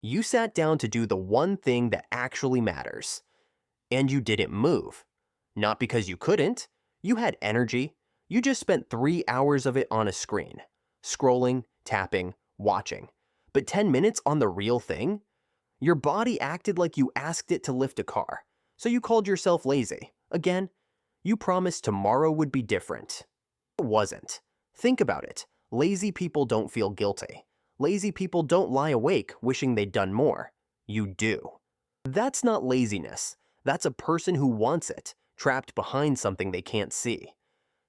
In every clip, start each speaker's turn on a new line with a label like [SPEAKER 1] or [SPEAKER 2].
[SPEAKER 1] You sat down to do the one thing that actually matters, and you didn't move. Not because you couldn't, you had energy, you just spent 3 hours of it on a screen, scrolling, tapping, watching. But 10 minutes on the real thing? Your body acted like you asked it to lift a car, so you called yourself lazy. Again, you promised tomorrow would be different. It wasn't. Think about it. Lazy people don't feel guilty. Lazy people don't lie awake wishing they'd done more. You do. That's not laziness. That's a person who wants it, trapped behind something they can't see.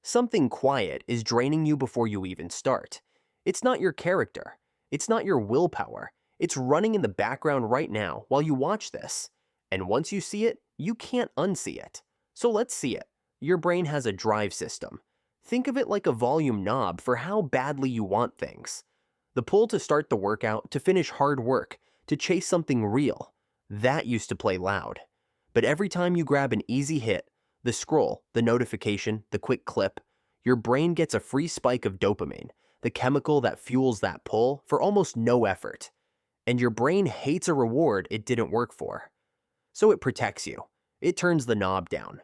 [SPEAKER 1] Something quiet is draining you before you even start. It's not your character. It's not your willpower. It's running in the background right now while you watch this. And once you see it, you can't unsee it. So let's see it. Your brain has a drive system. Think of it like a volume knob for how badly you want things. The pull to start the workout, to finish hard work, to chase something real. That used to play loud. But every time you grab an easy hit, the scroll, the notification, the quick clip, your brain gets a free spike of dopamine, the chemical that fuels that pull, for almost no effort. And your brain hates a reward it didn't work for. So it protects you. It turns the knob down.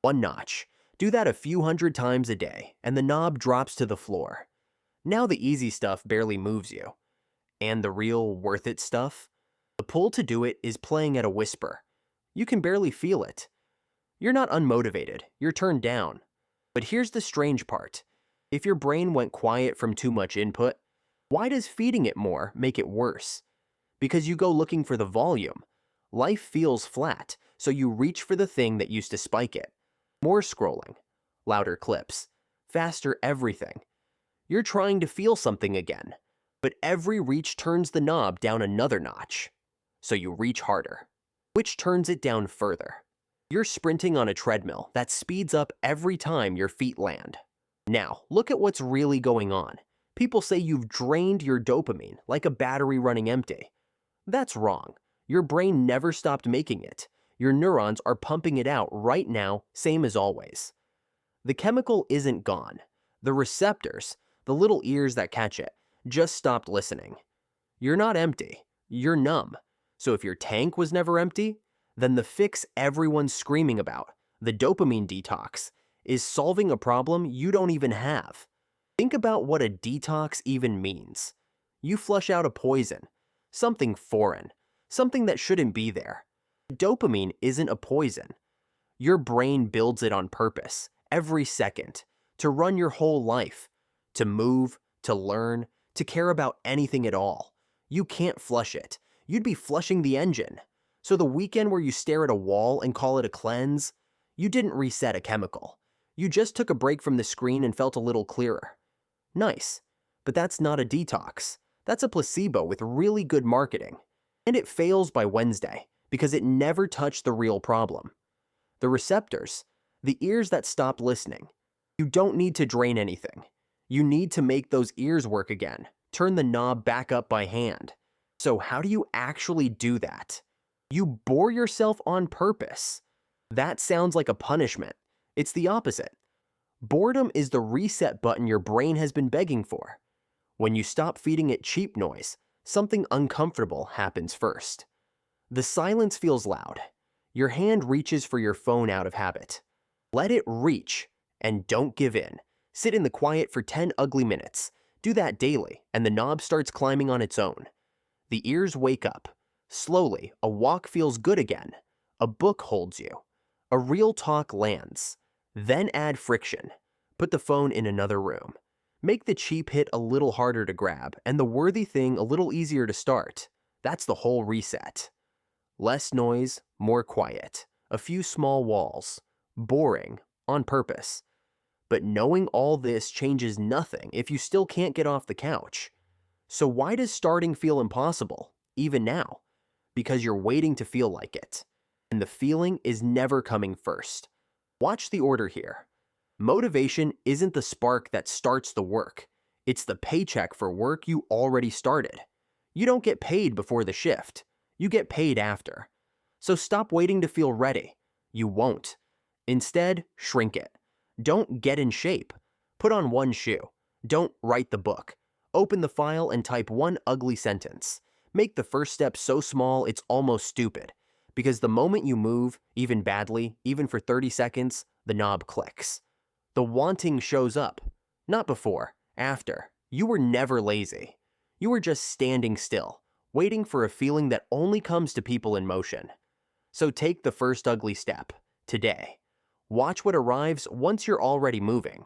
[SPEAKER 1] One notch. Do that a few hundred times a day, and the knob drops to the floor. Now the easy stuff barely moves you. And the real worth it stuff? The pull to do it is playing at a whisper. You can barely feel it. You're not unmotivated, you're turned down. But here's the strange part. If your brain went quiet from too much input, why does feeding it more make it worse? Because you go looking for the volume. Life feels flat, so you reach for the thing that used to spike it. More scrolling, louder clips, faster everything. You're trying to feel something again, but every reach turns the knob down another notch. So you reach harder, which turns it down further. You're sprinting on a treadmill that speeds up every time your feet land. Now, look at what's really going on. People say you've drained your dopamine like a battery running empty. That's wrong. Your brain never stopped making it. Your neurons are pumping it out right now, same as always. The chemical isn't gone. The receptors, the little ears that catch it, just stopped listening. You're not empty. You're numb. So if your tank was never empty, then the fix everyone's screaming about, the dopamine detox, is solving a problem you don't even have. Think about what a detox even means. You flush out a poison, something foreign, something that shouldn't be there. Dopamine isn't a poison. Your brain builds it on purpose, every second, to run your whole life, to move, to learn, to care about anything at all. You can't flush it. You'd be flushing the engine. So the weekend where you stare at a wall and call it a cleanse, you didn't reset a chemical. You just took a break from the screen and felt a little clearer. Nice, but that's not a detox. That's a placebo with really good marketing. And it fails by Wednesday because it never touched the real problem. The receptors, the ears that stopped listening. You don't need to drain anything. You need to make those ears work again. Turn the knob back up by hand. So how do you actually do that? You bore yourself on purpose. That sounds like a punishment. It's the opposite. Boredom is the reset button your brain has been begging for. When you stop feeding it cheap noise, something uncomfortable happens first. The silence feels loud. Your hand reaches for your phone out of habit. Let it reach, and don't give in. Sit in the quiet for 10 ugly minutes. Do that daily, and the knob starts climbing on its own. The ears wake up. Slowly, a walk feels good again. A book holds you. A real talk lands. Then add friction. Put the phone in another room. Make the cheap hit a little harder to grab, and the worthy thing a little easier to start. That's the whole reset. Less noise, more quiet. A few small walls. Boring, on purpose. But knowing all this changes nothing if you still can't get off the couch. So why does starting feel impossible, even now? Because you're waiting to feel like it. And the feeling is never coming first. Watch the order here. Motivation isn't the spark that starts the work. It's the paycheck for work you already started. You don't get paid before the shift. You get paid after. So stop waiting to feel ready. You won't. Instead, shrink it. Don't get in shape. Put on one shoe. Don't write the book. Open the file and type one ugly sentence. Make the first step so small it's almost stupid, because the moment you move, even badly, even for 30 seconds, the knob clicks. The wanting shows up. Not before, after. You were never lazy. You were just standing still, waiting for a feeling that only comes to people in motion. So take the first ugly step, today. Watch what arrives once you're already moving.